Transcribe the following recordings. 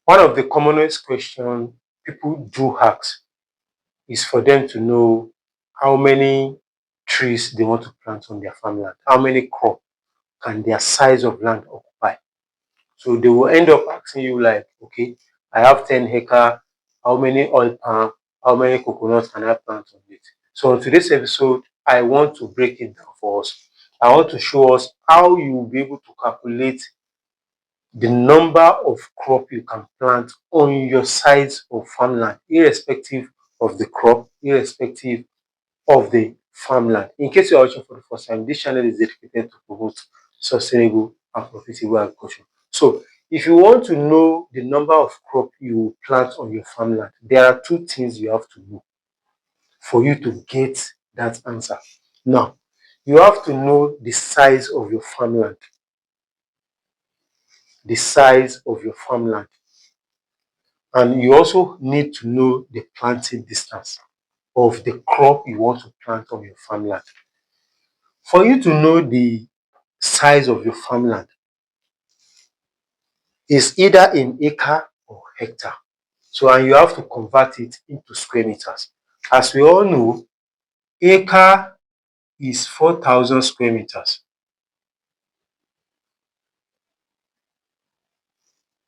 One of the commonest questions people do ask is for them to know how many trees they want to plant on their farmland, how many crop can their size of land occupy. So they will end up asking you like, okay, I have 10 hectare, how many oil palm, how many coconuts can I plant on it? So on today's episode, I want to break it down for us. I want to show us how you will be able to calculate the number of crop you can plant on your size of farmland, irrespective of the crop, irrespective of the farmland. In case you are watching for the first time, this channel is dedicated to promote sustainable and profitable agriculture. So, if you want to know the number of crop you plant on your farmland, there are two things you have to know for you to get that answer. Now, you have to know the size of your farmland. The size of your farmland. And you also need to know the planting distance of the crop you want to plant on your farmland. For you to know the size of your farmland is either in acre or hectare. So, and you have to convert it into square meters. As we all know, acre is 4,000 square meters.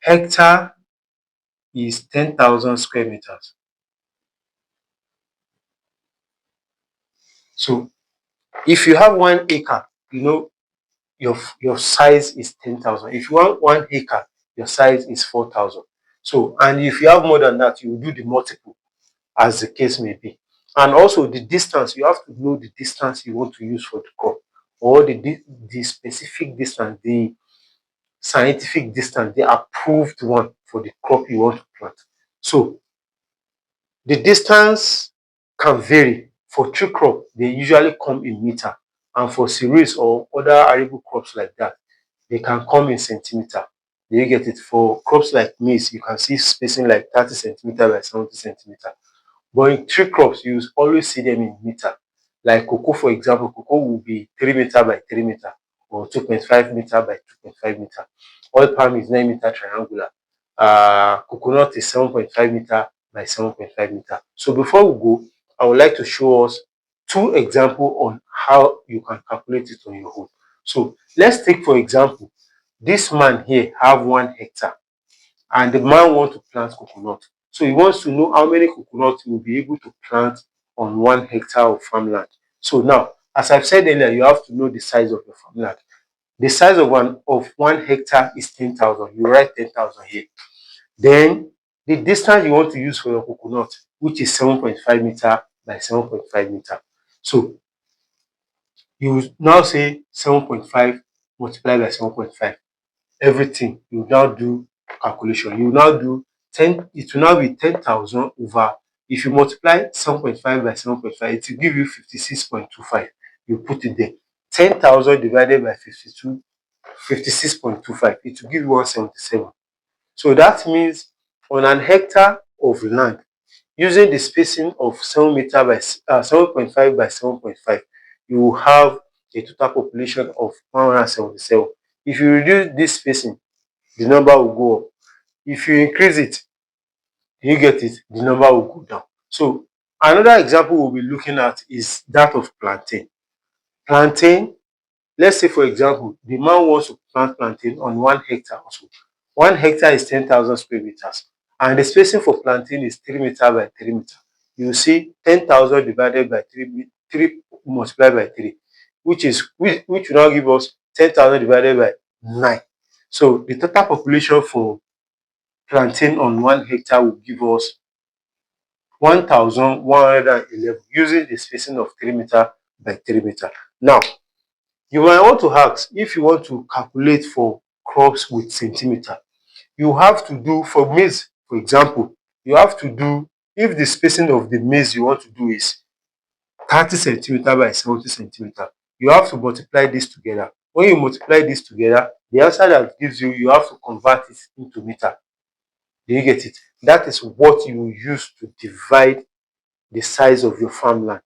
Hectare is 10,000 square meters. So, if you have 1 acre, you know your size is 10,000. If you want 1 acre, your size is 4,000. So, and if you have more than that, you do the multiple as the case may be. And also the distance, you have to know the distance you want to use for the crop, or the specific distance, the scientific distance, the approved one for the crop you want to plant. So the distance can vary. For tree crop, they usually come in meter, and for cereals or other arable crops like that, they can come in centimeter. Do you get it? For crops like maize, you can see spacing like 30 centimeter by 70 centimeter. But in tree crops, you always see them in meter. Like cocoa, for example, cocoa will be 3 meter by 3 meter or 2.5 meter by 2.5 meter. Oil palm is 9 meter triangular. Coconut is 7.5 meter by 7.5 meter. So before we go, I would like to show us two examples on how you can calculate it on your own. So let's take, for example, this man here have 1 hectare and the man wants to plant coconut. So he wants to know how many coconuts he will be able to plant on 1 hectare of farmland. So now, as I've said earlier, you have to know the size of your farmland. The size of one hectare is 10,000. You write 10,000 here. Then the distance you want to use for your coconut, which is 7.5 meter by 7.5 meter. So you now say 7.5 multiplied by 7.5. Everything you now do calculation. You now do 10, it will now be 10,000 over, if you multiply 7.5 by 7.5, it will give you 56.25. You put it there. 10,000 divided by 52, 56.25. It will give you 177. So that means on an hectare of land, using the spacing of 7.5 by 7.5, you will have a total population of 177. If you reduce this spacing, the number will go up. If you increase it, you get it, the number will go down. So another example we'll be looking at is that of plantain. Plantain, let's say for example, the man wants to plant plantain on 1 hectare also. 1 hectare is 10,000 square meters, and the spacing for plantain is 3 meter by 3 meter. You see 10,000 divided by 3 multiplied by 3, which will now give us 10,000 divided by 9. So the total population for plantain on 1 hectare will give us 1,111 using the spacing of 3 meter by 3 meter. Now, you might want to ask, if you want to calculate for crops with centimeter, you have to do for maize, for example, you have to do, if the spacing of the maize you want to do is 30 centimeter by 70 centimeter, you have to multiply this together. When you multiply this together, the answer that gives you, you have to convert it into meter. Do you get it? That is what you use to divide the size of your farmland.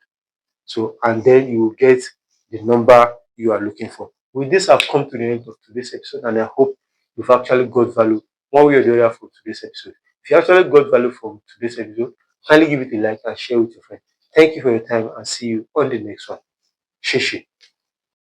So, and then you will get the number you are looking for. With this, I've come to the end of today's episode, and I hope you've actually got value one way or the other from today's episode. If you actually got value from today's episode, kindly give it a like and share with your friends. Thank you for your time and see you on the next one. Shishi.